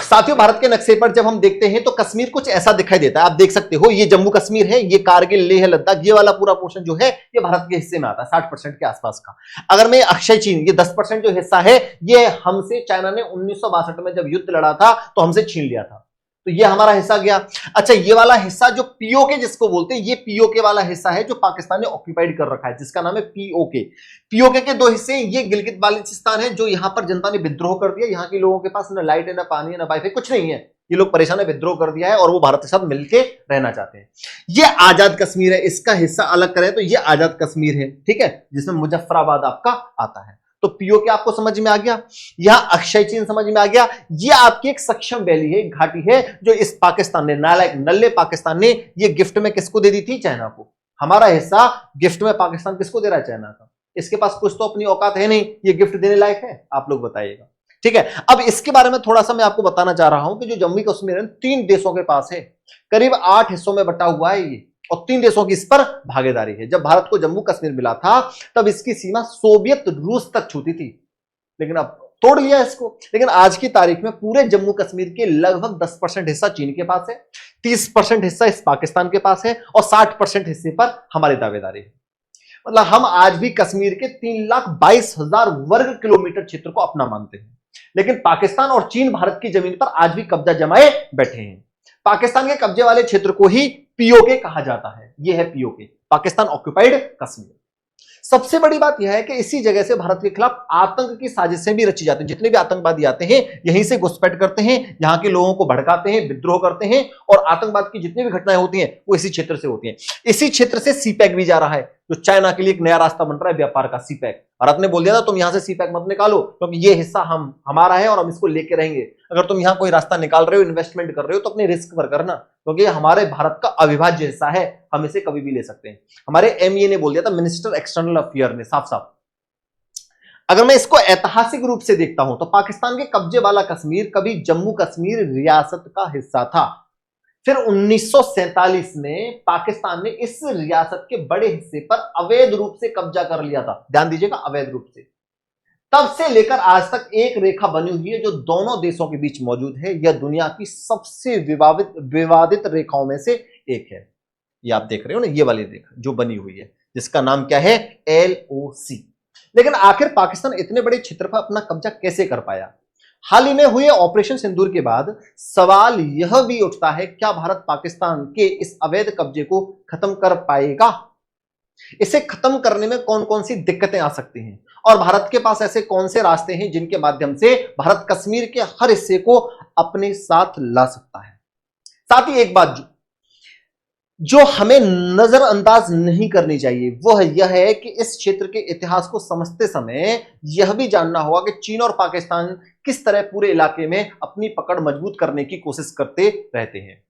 साथियों, भारत के नक्शे पर जब हम देखते हैं तो कश्मीर कुछ ऐसा दिखाई देता है। आप देख सकते हो, ये जम्मू कश्मीर है, ये कारगिल, लेह, लद्दाख, ये वाला पूरा पोर्शन जो है ये भारत के हिस्से में आता है, 60% के आसपास का। अगर मैं अक्षय चीन, ये 10% जो हिस्सा है, ये हमसे चाइना ने 1962 में जब युद्ध लड़ा था तो हमसे छीन लिया था, तो ये हमारा हिस्सा गया। अच्छा, ये वाला हिस्सा जो पीओके जिसको बोलते हैं, ये पीओके वाला हिस्सा है जो पाकिस्तान ने ऑक्यूपाइड कर रखा है, जिसका नाम है पीओके। पीओके के दो हिस्से, ये गिलगित बाल्टिस्तान है जो यहां पर जनता ने विद्रोह कर दिया। यहाँ के लोगों के पास ना लाइट है, ना पानी है, ना वाईफाई, कुछ नहीं है। ये लोग परेशान है, विद्रोह कर दिया है और वो भारत के साथ मिलकर रहना चाहते हैं। ये आजाद कश्मीर है, इसका हिस्सा अलग करें तो ये आजाद कश्मीर है, ठीक है, जिसमें मुजफ्फराबाद आपका आता है। तो पीओके आपको समझ में आ गया, यहां अक्षय चीन समझ में आ गया। ये आपकी एक सक्षम वैली है, घाटी है, जो इस पाकिस्तान ने, नालायक नल्ले पाकिस्तान ने ये गिफ्ट में किसको दे दी थी? चाइना को। हमारा हिस्सा गिफ्ट में पाकिस्तान किसको दे रहा है? चाइना का। इसके पास कुछ तो अपनी औकात है नहीं, ये गिफ्ट देने लायक है? आप लोग बताइएगा, ठीक है। अब इसके बारे में थोड़ा सा मैं आपको बताना चाह रहा हूं कि जो जम्मू कश्मीर है 3 देशों के पास है, करीब 8 हिस्सों में बटा हुआ है ये, और 3 देशों की इस पर भागीदारी है। जब भारत को जम्मू कश्मीर मिला था तब इसकी सीमा सोवियत रूस तक छूती थी, लेकिन अब तोड़ लिया इसको। लेकिन आज की तारीख में पूरे जम्मू कश्मीर के लगभग 10% हिस्सा चीन के पास है, 30% हिस्सा इस पाकिस्तान के पास है, और 60% हिस्से पर हमारी दावेदारी है। मतलब हम आज भी कश्मीर के 3,22,000 वर्ग किलोमीटर क्षेत्र को अपना मानते हैं, लेकिन पाकिस्तान और चीन भारत की जमीन पर आज भी कब्जा जमाए बैठे हैं। पाकिस्तान के कब्जे वाले क्षेत्र को ही पीओके कहा जाता है। यह है पीओके, पाकिस्तान ऑक्यूपाइड कश्मीर। सबसे बड़ी बात यह है कि इसी जगह से भारत के खिलाफ आतंक की साजिशें भी रची जाती हैं। जितने भी आतंकवादी आते हैं यहीं से घुसपैठ करते हैं, यहां के लोगों को भड़काते हैं, विद्रोह करते हैं, और आतंकवाद की जितनी भी घटनाएं होती हैं वो इसी क्षेत्र से होती हैं। इसी क्षेत्र से सीपैक भी जा रहा है, जो चाइना के लिए एक नया रास्ता बन रहा है व्यापार का। सीपैक, भारत ने बोल दिया था तुम यहां से सीपैक मत निकालो, क्योंकि ये हिस्सा हमारा है और हम इसको लेके रहेंगे। अगर तुम यहां कोई रास्ता निकाल रहे हो, इन्वेस्टमेंट कर रहे हो, तो अपने रिस्क पर करना, क्योंकि हमारे भारत का अविभाज्य हिस्सा है, हम इसे कभी भी ले सकते हैं। हमारे एमईए ने बोल दिया था, मिनिस्टर एक्सटर्नल अफेयर ने, साफ साफ। अगर मैं इसको ऐतिहासिक रूप से देखता हूं तो पाकिस्तान के कब्जे वाला कश्मीर कभी जम्मू कश्मीर रियासत का हिस्सा था। फिर 1947 में पाकिस्तान ने इस रियासत के बड़े हिस्से पर अवैध रूप से कब्जा कर लिया था। ध्यान दीजिएगा, अवैध रूप से। तब से लेकर आज तक एक रेखा बनी हुई है जो दोनों देशों के बीच मौजूद है। यह दुनिया की सबसे विवादित रेखाओं में से एक है। ये आप देख रहे हो ना, ये वाली रेखा जो बनी हुई है, जिसका नाम क्या है? LOC। लेकिन आखिर पाकिस्तान इतने बड़े क्षेत्र पर अपना कब्जा कैसे कर पाया? हाल ही में हुए ऑपरेशन सिंदूर के बाद सवाल यह भी उठता है, क्या भारत पाकिस्तान के इस अवैध कब्जे को खत्म कर पाएगा? इसे खत्म करने में कौन कौन सी दिक्कतें आ सकती हैं, और भारत के पास ऐसे कौन से रास्ते हैं जिनके माध्यम से भारत कश्मीर के हर हिस्से को अपने साथ ला सकता है? साथ ही एक बात जो हमें नजरअंदाज नहीं करनी चाहिए वो यह है कि इस क्षेत्र के इतिहास को समझते समय यह भी जानना होगा कि चीन और पाकिस्तान किस तरह पूरे इलाके में अपनी पकड़ मजबूत करने की कोशिश करते रहते हैं।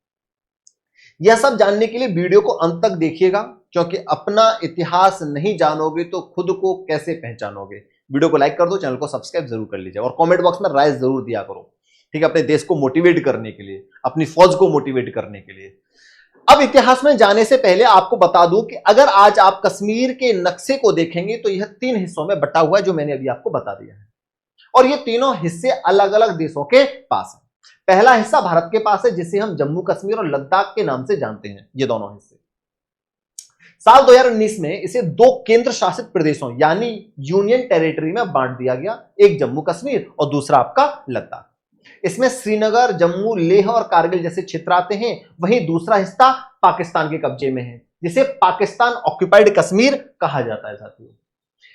यह सब जानने के लिए वीडियो को अंत तक देखिएगा, क्योंकि अपना इतिहास नहीं जानोगे तो खुद को कैसे पहचानोगे। वीडियो को लाइक कर दो, चैनल को सब्सक्राइब जरूर कर लीजिए, और कमेंट बॉक्स में राय जरूर दिया करो, ठीक है, अपने देश को मोटिवेट करने के लिए, अपनी फौज को मोटिवेट करने के लिए। अब इतिहास में जाने से पहले आपको बता दूं कि अगर आज आप कश्मीर के नक्शे को देखेंगे तो यह 3 हिस्सों में बटा हुआ है, जो मैंने अभी आपको बता दिया है, और ये तीनों हिस्से अलग अलग देशों के पास है। पहला हिस्सा भारत के पास है, जिसे हम जम्मू कश्मीर और लद्दाख के नाम से जानते हैं। ये दोनों हिस्से साल 2019 में इसे 2 केंद्र शासित प्रदेशों यानी यूनियन टेरिटरी में बांट दिया गया, एक जम्मू कश्मीर और दूसरा आपका लद्दाख। इसमें श्रीनगर, जम्मू, लेह और कारगिल जैसे क्षेत्र आते हैं। वहीं दूसरा हिस्सा पाकिस्तान के कब्जे में है, जिसे पाकिस्तान ऑक्यूपाइड कश्मीर कहा जाता है। साथियों,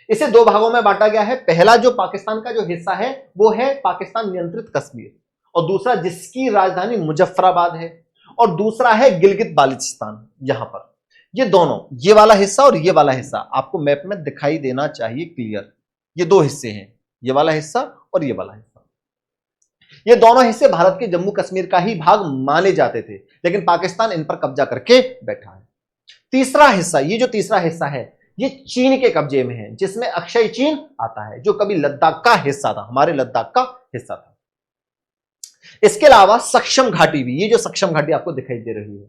इसे 2 भागों में बांटा गया है। पहला जो पाकिस्तान का जो हिस्सा है वो है पाकिस्तान नियंत्रित कश्मीर, और दूसरा जिसकी राजधानी मुजफ्फराबाद है, और दूसरा है गिलगित बाल्टिस्तान। यहां पर ये दोनों, ये वाला हिस्सा और ये वाला हिस्सा आपको मैप में दिखाई देना चाहिए क्लियर। ये 2 हिस्से हैं, ये वाला हिस्सा और ये वाला हिस्सा। ये दोनों हिस्से भारत के जम्मू कश्मीर का ही भाग माने जाते थे, लेकिन पाकिस्तान इन पर कब्जा करके बैठा है। तीसरा हिस्सा, ये जो तीसरा हिस्सा है ये चीन के कब्जे में है, जिसमें अक्षय चीन आता है, जो कभी लद्दाख का हिस्सा था, हमारे लद्दाख का हिस्सा था। इसके अलावा सक्षम घाटी भी, ये जो सक्षम घाटी आपको दिखाई दे रही है,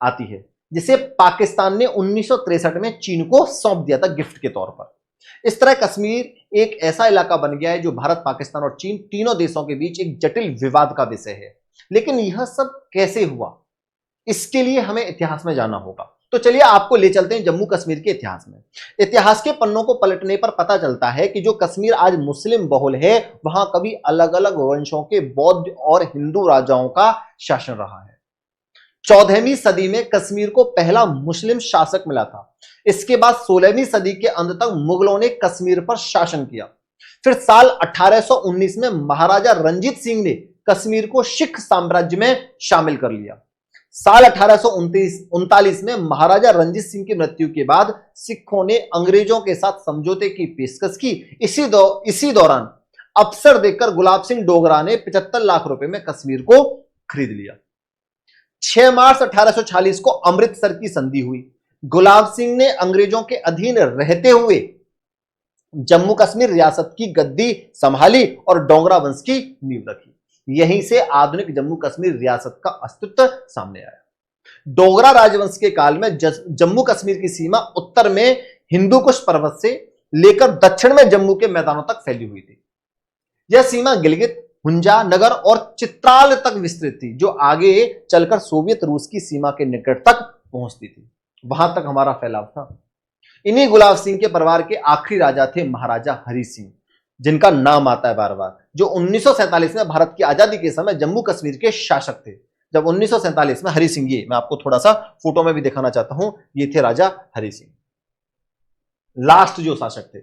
आती है, जिसे पाकिस्तान ने 1963 में चीन को सौंप दिया था गिफ्ट के तौर पर। इस तरह कश्मीर एक ऐसा इलाका बन गया है जो भारत, पाकिस्तान और चीन तीनों देशों के बीच एक जटिल विवाद का विषय है। लेकिन यह सब कैसे हुआ, इसके लिए हमें इतिहास में जाना होगा। तो चलिए आपको ले चलते हैं जम्मू कश्मीर के इतिहास में। इतिहास के पन्नों को पलटने पर पता चलता है कि जो कश्मीर आज मुस्लिम बहुल है, वहां कभी अलग अलग वंशों के बौद्ध और हिंदू राजाओं का शासन रहा है। 14वीं सदी में कश्मीर को पहला मुस्लिम शासक मिला था। इसके बाद 16वीं सदी के अंत तक मुगलों ने कश्मीर पर शासन किया। फिर साल 1819 में महाराजा रंजीत सिंह ने कश्मीर को सिख साम्राज्य में शामिल कर लिया। साल 1839 में महाराजा रंजीत सिंह की मृत्यु के बाद सिखों ने अंग्रेजों के साथ समझौते की पेशकश की। इसी दौरान अवसर देकर गुलाब सिंह डोगरा ने 75 लाख रुपए में कश्मीर को खरीद लिया। 6 मार्च 1846 को अमृतसर की संधि हुई। गुलाब सिंह ने अंग्रेजों के अधीन रहते हुए जम्मू कश्मीर रियासत की गद्दी संभाली और डोगरा वंश की नींव रखी। यहीं से आधुनिक जम्मू कश्मीर रियासत का अस्तित्व सामने आया। डोगरा राजवंश के काल में जम्मू कश्मीर की सीमा उत्तर में हिंदू कुश पर्वत से लेकर दक्षिण में जम्मू के मैदानों तक फैली हुई थी। यह सीमा गिलगित, हुंजा, नगर और चित्राल तक विस्तृत थी, जो आगे चलकर सोवियत रूस की सीमा के निकट तक पहुंचती थी। वहां तक हमारा फैलाव था। इन्हीं गुलाब सिंह के परिवार के आखिरी राजा थे महाराजा हरि सिंह, जिनका नाम आता है बार बार, जो 1947 में भारत की आजादी के समय जम्मू कश्मीर के शासक थे। जब 1947 में हरि सिंह, ये मैं आपको थोड़ा सा फोटो में भी दिखाना चाहता हूं, ये थे राजा हरि सिंह, लास्ट जो शासक थे।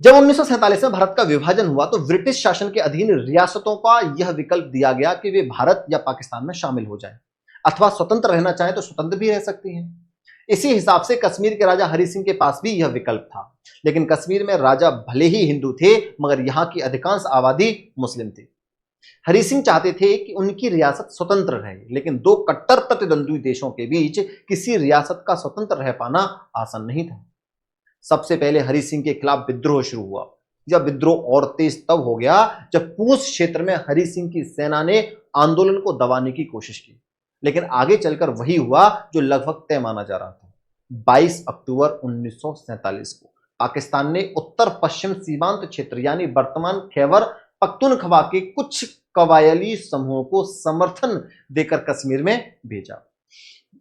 जब 1947 में भारत का विभाजन हुआ तो ब्रिटिश शासन के अधीन रियासतों का यह विकल्प दिया गया कि वे भारत या पाकिस्तान में शामिल हो जाएं, अथवा स्वतंत्र रहना चाहें तो स्वतंत्र भी रह सकती हैं। इसी हिसाब से कश्मीर के राजा हरि सिंह के पास भी यह विकल्प था। लेकिन कश्मीर में राजा भले ही हिंदू थे, मगर यहां की अधिकांश आबादी मुस्लिम थी। हरि सिंह चाहते थे कि उनकी रियासत स्वतंत्र रहे, लेकिन दो कट्टर प्रतिद्वंदी देशों के बीच किसी रियासत का स्वतंत्र रह पाना आसान नहीं था। सबसे पहले हरि सिंह के खिलाफ विद्रोह शुरू हुआ। यह विद्रोह और तेज तब हो गया जब पूंछ क्षेत्र में हरि सिंह की सेना ने आंदोलन को दबाने की कोशिश की, लेकिन आगे चलकर वही हुआ जो लगभग तय माना जा रहा था। 22 अक्टूबर 1947 को पाकिस्तान ने उत्तर पश्चिम सीमांत क्षेत्र यानी वर्तमान खैबर पख्तूनख्वा के कुछ कबायली समूहों को समर्थन देकर कश्मीर में भेजा।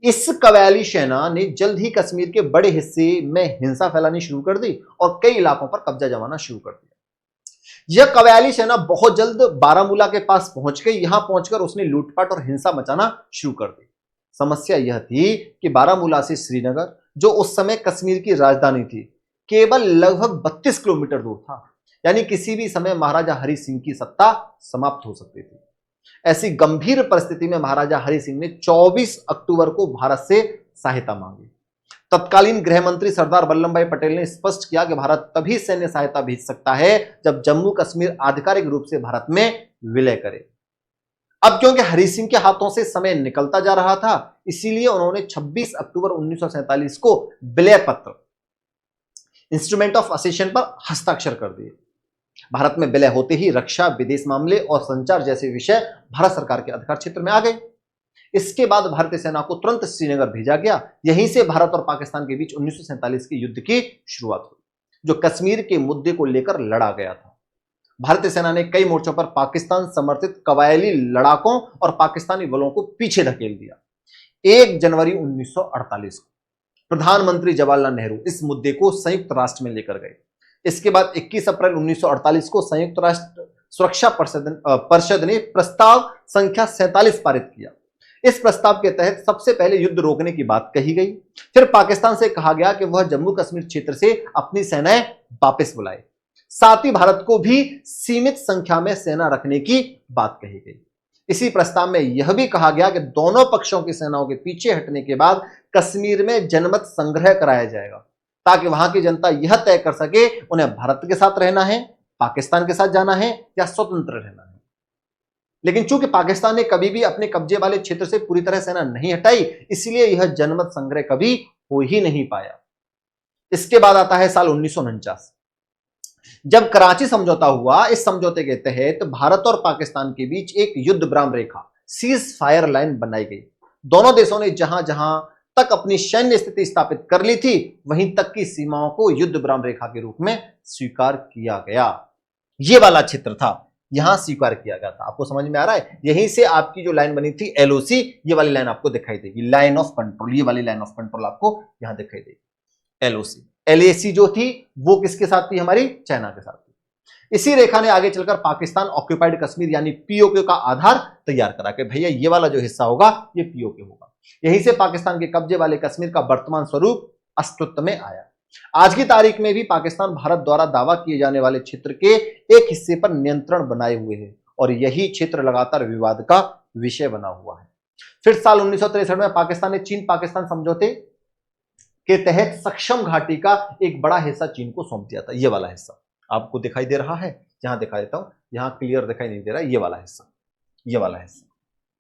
इस कबायली सेना ने जल्द ही कश्मीर के बड़े हिस्से में हिंसा फैलानी शुरू कर दी और कई इलाकों पर कब्जा जमाना शुरू कर दिया। यह कबायली सेना बहुत जल्द बारामूला के पास पहुंच गई। यहां पहुंचकर उसने लूटपाट और हिंसा मचाना शुरू कर दी। समस्या यह थी कि बारामूला से श्रीनगर, जो उस समय कश्मीर की राजधानी थी, केवल लगभग 32 किलोमीटर दूर था। यानी किसी भी समय महाराजा हरि सिंह की सत्ता समाप्त हो सकती थी। ऐसी गंभीर परिस्थिति में महाराजा हरि सिंह ने 24 अक्टूबर को भारत से सहायता मांगी। तत्कालीन गृह मंत्री सरदार वल्लभ भाई पटेल ने स्पष्ट किया कि भारत तभी सैन्य सहायता भेज सकता है जब जम्मू कश्मीर आधिकारिक रूप से भारत में विलय करे। अब क्योंकि हरि सिंह के हाथों से समय निकलता जा रहा था, इसीलिए उन्होंने 26 अक्टूबर 1947 को विलय पत्र, इंस्ट्रूमेंट ऑफ असेशन पर हस्ताक्षर कर दिए। भारत में विलय होते ही रक्षा, विदेश मामले और संचार जैसे विषय भारत सरकार के अधिकार क्षेत्र में आ गए। इसके बाद भारतीय सेना को तुरंत श्रीनगर भेजा गया। यहीं से भारत और पाकिस्तान के बीच 1947 के युद्ध की शुरुआत हुई, जो कश्मीर के मुद्दे को लेकर लड़ा गया था। भारतीय सेना ने कई मोर्चों पर पाकिस्तान समर्थित कबायली लड़ाकों और पाकिस्तानी बलों को पीछे धकेल दिया। 1 जनवरी 1948 को प्रधानमंत्री जवाहरलाल नेहरू इस मुद्दे को संयुक्त राष्ट्र में लेकर गए। इसके बाद 21 अप्रैल 1948 को संयुक्त राष्ट्र सुरक्षा परिषद ने प्रस्ताव संख्या 47 पारित किया। इस प्रस्ताव के तहत सबसे पहले युद्ध रोकने की बात कही गई। फिर पाकिस्तान से कहा गया कि वह जम्मू कश्मीर क्षेत्र से अपनी सेनाएं वापस बुलाए। साथ ही भारत को भी सीमित संख्या में सेना रखने की बात कही गई। इसी प्रस्ताव में यह भी कहा गया कि दोनों पक्षों की सेनाओं के पीछे हटने के बाद कश्मीर में जनमत संग्रह कराया जाएगा, ताकि वहां की जनता यह तय कर सके उन्हें भारत के साथ रहना है, पाकिस्तान के साथ जाना है या स्वतंत्र रहना है। लेकिन चूंकि पाकिस्तान ने कभी भी अपने कब्जे वाले क्षेत्र से पूरी तरह सेना नहीं हटाई, इसलिए यह जनमत संग्रह कभी हो ही नहीं पाया। इसके बाद आता है साल 1949, जब कराची समझौता हुआ। इस समझौते के तहत भारत और पाकिस्तान के बीच एक युद्ध विराम रेखा, सीज फायर लाइन बनाई गई। दोनों देशों ने जहां जहां तक अपनी सैन्य स्थिति स्थापित कर ली थी, वहीं तक की सीमाओं को युद्ध विराम रेखा के रूप में स्वीकार किया गया। ये वाला क्षेत्र था, यहां स्वीकार किया गया था। आपको समझ में आ रहा है? यहीं से आपकी जो लाइन बनी थी एलओसी, ये वाली लाइन आपको दिखाई देगी, लाइन ऑफ कंट्रोल। ये वाली लाइन ऑफ कंट्रोल आपको यहां दिखाई देगी। एलओसी, एलएसी जो थी वो किसके साथ थी? हमारी चाइना के साथ थी। इसी रेखा ने आगे चलकर पाकिस्तान ऑक्यूपाइड कश्मीर यानी पीओके का आधार तैयार करा कि भैया ये वाला जो हिस्सा होगा ये पीओके होगा। यहीं से पाकिस्तान के कब्जे वाले कश्मीर का वर्तमान स्वरूप अस्तित्व में आया। आज की तारीख में भी पाकिस्तान भारत द्वारा दावा किए जाने वाले क्षेत्र के एक हिस्से पर नियंत्रण बनाए हुए है और यही क्षेत्र लगातार विवाद का विषय बना हुआ है। फिर साल 1963 में पाकिस्तान ने चीन पाकिस्तान समझौते के तहत सक्षम घाटी का एक बड़ा हिस्सा चीन को सौंप दिया था। ये वाला हिस्सा आपको दिखाई दे रहा है, यहां दिखा देता हूं, यहां क्लियर दिखाई नहीं दे रहा, ये वाला हिस्सा, ये वाला हिस्सा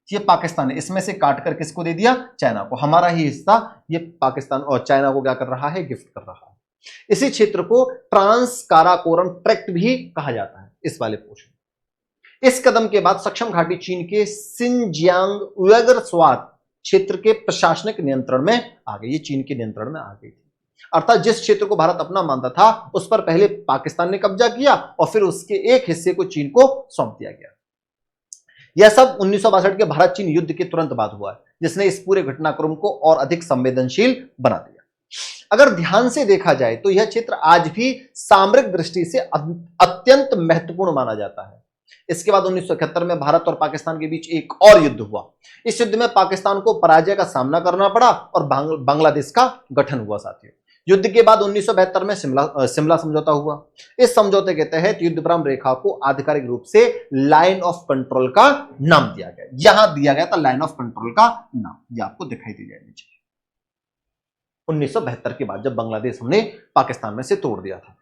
ये पाकिस्तान ने इसमें से काट कर किसको दे दिया? चाइना को। हमारा ही हिस्सा ये पाकिस्तान और चाइना को क्या कर रहा है? गिफ्ट कर रहा है। इसी क्षेत्र को ट्रांस काराकोरम ट्रैक्ट भी कहा जाता है, इस वाले पोर्शन। इस कदम के बाद सक्षम घाटी चीन के सिनजियांग उइगर स्वात क्षेत्र के प्रशासनिक नियंत्रण में आ गई। ये चीन के नियंत्रण में आ गई थी। अर्थात जिस क्षेत्र को भारत अपना मानता था उस पर पहले पाकिस्तान ने कब्जा किया और फिर उसके एक हिस्से को चीन को सौंप दिया गया। यह सब 1962 के भारत चीन युद्ध के तुरंत बाद हुआ है, जिसने इस पूरे घटनाक्रम को और अधिक संवेदनशील बना दिया। अगर ध्यान से देखा जाए तो यह क्षेत्र आज भी सामरिक दृष्टि से अत्यंत महत्वपूर्ण माना जाता है। इसके बाद 1971 में भारत और पाकिस्तान के बीच एक और युद्ध हुआ। इस युद्ध में पाकिस्तान को पराजय का सामना करना पड़ा और बांग्लादेश का गठन हुआ। साथियों, युद्ध के बाद 1972 में शिमला समझौता हुआ। इस समझौते के तहत युद्ध विराम रेखा को आधिकारिक रूप से लाइन ऑफ कंट्रोल का नाम दिया गया। यहां दिया गया था लाइन ऑफ कंट्रोल का नाम, यह आपको दिखाई दे जाएगा नीचे। 1972 के बाद जब बांग्लादेश हमने पाकिस्तान में से तोड़ दिया था।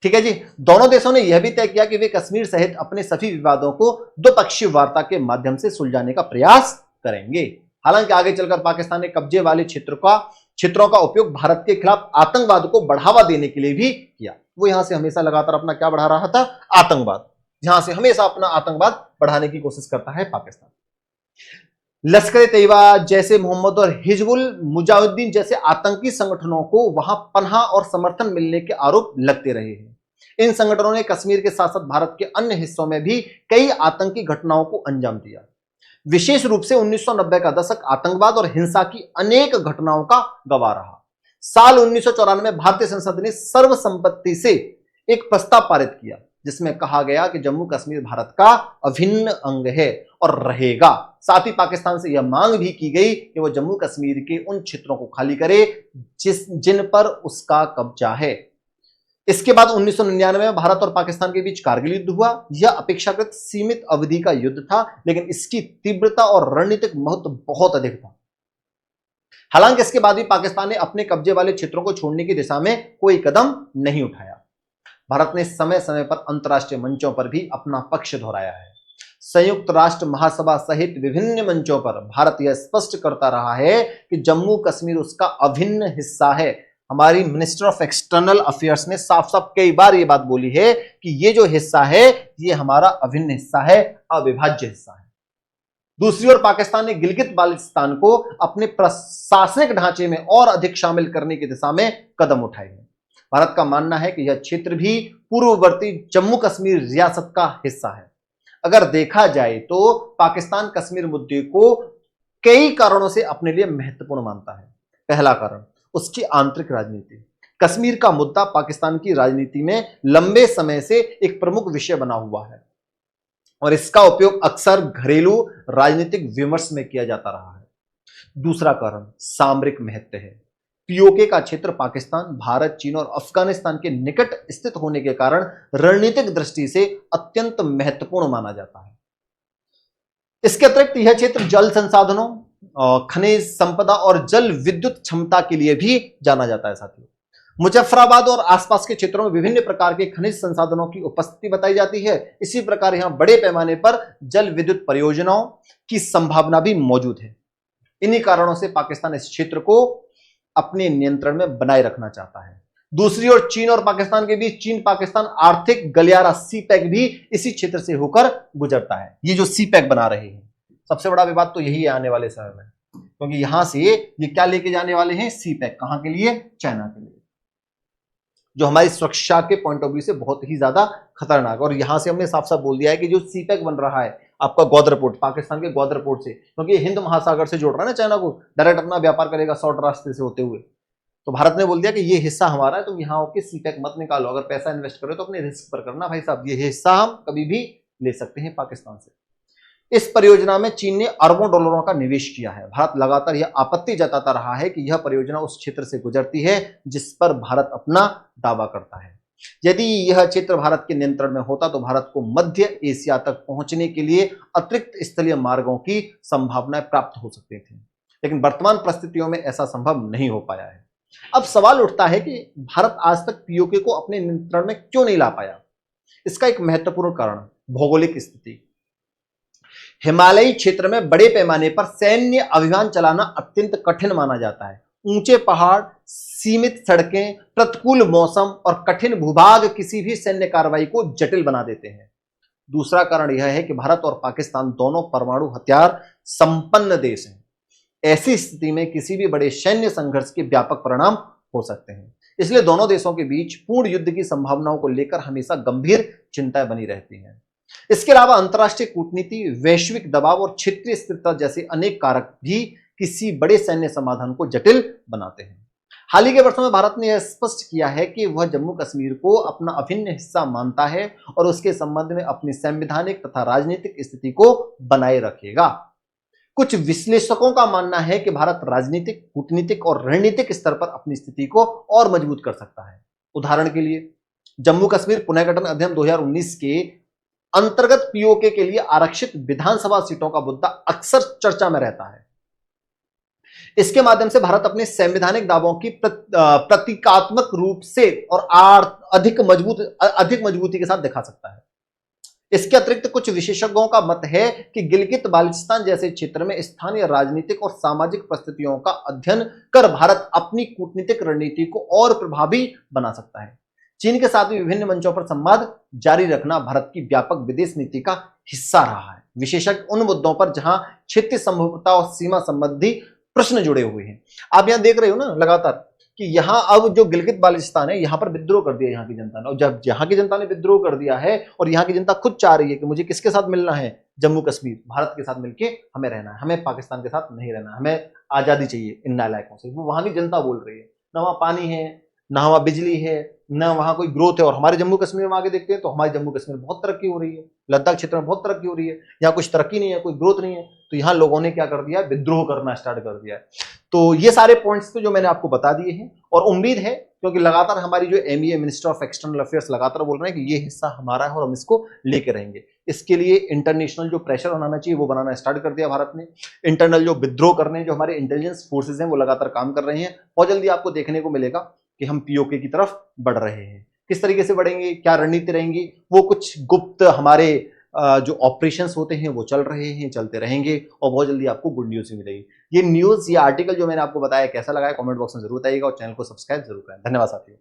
ठीक है जी। दोनों देशों ने यह भी तय किया कि वे कश्मीर सहित अपने सभी विवादों को द्विपक्षीय वार्ता के माध्यम से सुलझाने का प्रयास करेंगे। हालांकि आगे चलकर पाकिस्तान ने कब्जे वाले क्षेत्रों का उपयोग भारत के खिलाफ आतंकवाद को बढ़ावा देने के लिए भी किया। वो यहां से हमेशा लगातार अपना क्या बढ़ा रहा था? आतंकवाद। यहां से हमेशा अपना आतंकवाद बढ़ाने की कोशिश करता है पाकिस्तान। लश्कर तैयबा जैसे मोहम्मद और हिजबुल मुजाहिदीन जैसे आतंकी संगठनों को वहां पनाह और समर्थन मिलने के आरोप लगते रहे हैं। इन संगठनों ने कश्मीर के साथ साथ भारत के अन्य हिस्सों में भी कई आतंकी घटनाओं को अंजाम दिया। विशेष रूप से 1990 का दशक आतंकवाद और हिंसा की अनेक घटनाओं का गवाह रहा। साल 1994 में भारतीय संसद ने सर्वसम्मति से एक प्रस्ताव पारित किया जिसमें कहा गया कि जम्मू कश्मीर भारत का अभिन्न अंग है और रहेगा। साथ ही पाकिस्तान से यह मांग भी की गई कि वो जम्मू कश्मीर के उन क्षेत्रों को खाली करे जिन पर उसका कब्जा है। इसके बाद 1999 में भारत और पाकिस्तान के बीच कारगिल युद्ध हुआ। यह अपेक्षाकृत सीमित अवधि का युद्ध था, लेकिन इसकी तीव्रता और रणनीतिक महत्व बहुत अधिक था। हालांकि इसके बाद भी पाकिस्तान ने अपने कब्जे वाले क्षेत्रों को छोड़ने की दिशा में कोई कदम नहीं उठाया। भारत ने समय समय पर अंतर्राष्ट्रीय मंचों पर भी अपना पक्ष दोहराया है। संयुक्त राष्ट्र महासभा सहित विभिन्न मंचों पर भारत यह स्पष्ट करता रहा है कि जम्मू कश्मीर उसका अभिन्न हिस्सा है। हमारी मिनिस्टर ऑफ एक्सटर्नल अफेयर्स ने साफ साफ कई बार यह बात बोली है कि ये जो हिस्सा है ये हमारा अभिन्न हिस्सा है, अविभाज्य हिस्सा है। दूसरी ओर पाकिस्तान ने गिलगित बाल्टिस्तान को अपने प्रशासनिक ढांचे में और अधिक शामिल करने की दिशा में कदम उठाए हैं। भारत का मानना है कि यह क्षेत्र भी पूर्ववर्ती जम्मू कश्मीर रियासत का हिस्सा है। अगर देखा जाए तो पाकिस्तान कश्मीर मुद्दे को कई कारणों से अपने लिए महत्वपूर्ण मानता है। पहला कारण उसकी आंतरिक राजनीति। कश्मीर का मुद्दा पाकिस्तान की राजनीति में लंबे समय से एक प्रमुख विषय बना हुआ है और इसका उपयोग अक्सर घरेलू राजनीतिक विमर्श में किया जाता रहा है। दूसरा कारण सामरिक महत्व है। पीओके का क्षेत्र पाकिस्तान, भारत, चीन और अफगानिस्तान के निकट स्थित होने के कारण रणनीतिक दृष्टि से अत्यंत महत्वपूर्ण माना जाता है। इसके अतिरिक्त यह क्षेत्र जल संसाधनों, खनिज संपदा और जल विद्युत क्षमता के लिए भी जाना जाता है। साथियों, मुजफ्फराबाद और आसपास के क्षेत्रों में विभिन्न प्रकार के खनिज संसाधनों की उपस्थिति बताई जाती है। इसी प्रकार यहां बड़े पैमाने पर जल विद्युत परियोजनाओं की संभावना भी मौजूद है। इन्हीं कारणों से पाकिस्तान इस क्षेत्र को अपने नियंत्रण में बनाए रखना चाहता है। दूसरी ओर चीन और पाकिस्तान के बीच चीन पाकिस्तान आर्थिक गलियारा सीपैक भी इसी क्षेत्र से होकर गुजरता है। ये जो सीपैक बना रहे हैं, सबसे बड़ा विवाद तो यही है आने वाले समय में क्योंकि यहां से ये क्या लेके जाने वाले हैं, सी पैक। कहां के लिए, चाइना के लिए, जो हमारी सुरक्षा के पॉइंट ऑफ व्यू से बहुत ही ज्यादा खतरनाक। और यहां से हमने साफ साफ बोल दिया है कि जो सी पैक बन रहा है आपका ग्वादर पोर्ट, पाकिस्तान के ग्वादर पोर्ट से, क्योंकि ये हिंद महासागर से जोड़ रहा है ना चाइना को, डायरेक्ट अपना व्यापार करेगा शॉर्ट रास्ते से होते हुए। तो भारत ने बोल दिया कि ये हिस्सा हमारा है, तुम यहाँ होकर सी पैक मत निकालो, अगर पैसा इन्वेस्ट करो तो अपने रिस्क पर करना भाई साहब, ये हिस्सा हम कभी भी ले सकते हैं पाकिस्तान से। इस परियोजना में चीन ने अरबों डॉलरों का निवेश किया है। भारत लगातार यह आपत्ति जताता रहा है कि यह परियोजना उस क्षेत्र से गुजरती है जिस पर भारत अपना दावा करता है। यदि यह क्षेत्र भारत के नियंत्रण में होता तो भारत को मध्य एशिया तक पहुंचने के लिए अतिरिक्त स्थलीय मार्गों की संभावनाएं प्राप्त हो सकती थी, लेकिन वर्तमान परिस्थितियों में ऐसा संभव नहीं हो पाया है। अब सवाल उठता है कि भारत आज तक पीओके को अपने नियंत्रण में क्यों नहीं ला पाया। इसका एक महत्वपूर्ण कारण भौगोलिक स्थिति। हिमालयी क्षेत्र में बड़े पैमाने पर सैन्य अभियान चलाना अत्यंत कठिन माना जाता है। ऊंचे पहाड़, सीमित सड़कें, प्रतिकूल मौसम और कठिन भूभाग किसी भी सैन्य कार्रवाई को जटिल बना देते हैं। दूसरा कारण यह है कि भारत और पाकिस्तान दोनों परमाणु हथियार संपन्न देश हैं। ऐसी स्थिति में किसी भी बड़े सैन्य संघर्ष के व्यापक परिणाम हो सकते हैं। इसलिए दोनों देशों के बीच पूर्ण युद्ध की संभावनाओं को लेकर हमेशा गंभीर चिंताएं बनी रहती हैं। इसके अलावा अंतर्राष्ट्रीय कूटनीति, वैश्विक दबाव और क्षेत्रीय स्थिरता जैसे अनेक कारक भी किसी बड़े सैन्य समाधान को जटिल बनाते हैं। हाल ही के वर्षों में भारत ने यह स्पष्ट किया है कि वह जम्मू कश्मीर को अपना अभिन्न हिस्सा मानता है और उसके संबंध में अपनी संवैधानिक तथा राजनीतिक स्थिति को बनाए रखेगा। कुछ विश्लेषकों का मानना है कि भारत राजनीतिक, कूटनीतिक और रणनीतिक स्तर पर अपनी स्थिति को और मजबूत कर सकता है। उदाहरण के लिए जम्मू कश्मीर पुनर्गठन अधिनियम 2019 के अंतर्गत पीओके के लिए आरक्षित विधानसभा सीटों का मुद्दा अक्सर चर्चा में रहता है। इसके माध्यम से भारत अपने संवैधानिक दावों की प्रतीकात्मक रूप से और अधिक मजबूती के साथ दिखा सकता है। इसके अतिरिक्त कुछ विशेषज्ञों का मत है कि गिलगित बाल्टिस्तान जैसे क्षेत्र में स्थानीय राजनीतिक और सामाजिक परिस्थितियों का अध्ययन कर भारत अपनी कूटनीतिक रणनीति को और प्रभावी बना सकता है। चीन के साथ भी विभिन्न मंचों पर संवाद जारी रखना भारत की व्यापक विदेश नीति का हिस्सा रहा है, विशेषज्ञ उन मुद्दों पर जहां क्षेत्रीय संभवता और सीमा संबंधी प्रश्न जुड़े हुए हैं। आप यहां देख रहे हो ना लगातार कि यहां अब जो गिलगित बाल्टिस्तान है यहां पर विद्रोह कर दिया यहाँ की जनता ने, और जब यहाँ की जनता ने विद्रोह कर दिया है और यहाँ की जनता खुद चाह रही है कि मुझे किसके साथ मिलना है, जम्मू कश्मीर, भारत के साथ मिलकर हमें रहना है, हमें पाकिस्तान के साथ नहीं रहना, हमें आजादी चाहिए इन नालायकों से, वो वहां की जनता बोल रही है। ना वहां पानी है, ना वहां बिजली है, ना वहां कोई ग्रोथ है। और हमारे जम्मू कश्मीर में आगे देखते हैं तो हमारे जम्मू कश्मीर में बहुत तरक्की हो रही है, लद्दाख क्षेत्र में बहुत तरक्की हो रही है, यहाँ कुछ तरक्की नहीं है, कोई ग्रोथ नहीं है। तो यहाँ लोगों ने क्या कर दिया, विद्रोह करना स्टार्ट कर दिया है। तो ये सारे पॉइंट्स तो जो मैंने आपको बता दिए हैं, और उम्मीद है क्योंकि लगातार हमारी जो MEA minister of external affairs लगातार बोल रहे हैं कि ये हिस्सा हमारा है और हम इसको लेके रहेंगे। इसके लिए इंटरनेशनल जो प्रेशर बनाना चाहिए वो बनाना स्टार्ट कर दिया भारत ने। इंटरनल जो विद्रोह करने जो हमारे इंटेलिजेंस फोर्सेज हैं वो लगातार काम कर रहे हैं। बहुत जल्दी आपको देखने को मिलेगा कि हम पीओके की तरफ बढ़ रहे हैं। किस तरीके से बढ़ेंगे, क्या रणनीति रहेंगी, वो कुछ गुप्त हमारे जो ऑपरेशंस होते हैं वो चल रहे हैं, चलते रहेंगे, और बहुत जल्दी आपको गुड न्यूज भी मिलेगी। ये न्यूज, ये आर्टिकल जो मैंने आपको बताया कैसा लगा है कमेंट बॉक्स में जरूर बताइएगा, और चैनल को सब्सक्राइब जरूर करें। धन्यवाद साथियों।